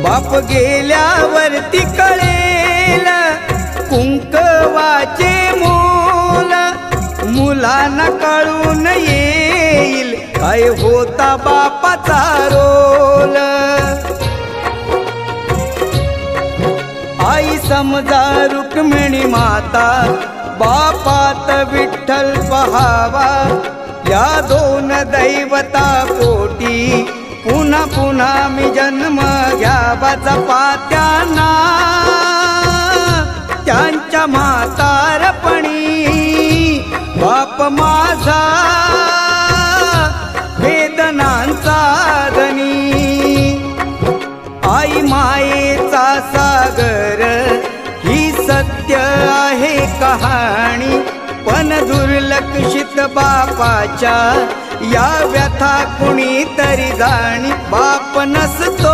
बाप गेल्यावरती कळेल कुंकवाचे मोल, मुलांना कळून येईल काय होता बापाचा रोल. आई समजा रुक्मिणी माता, बापात विठ्ठल पहावा. या दोन दैवता पोटी पुन्हा पुन्हा मी जन्म घ्यावा. जपात्यांना त्यांच्या म्हातारपणी बाप माझा वेदनांचा धनी. आई मायेचा सागर ही सत्य आहे कहाणी, पण दुर्लक्षित बापाच्या या व्यथा कुणी तरी जाणी. बाप नसतो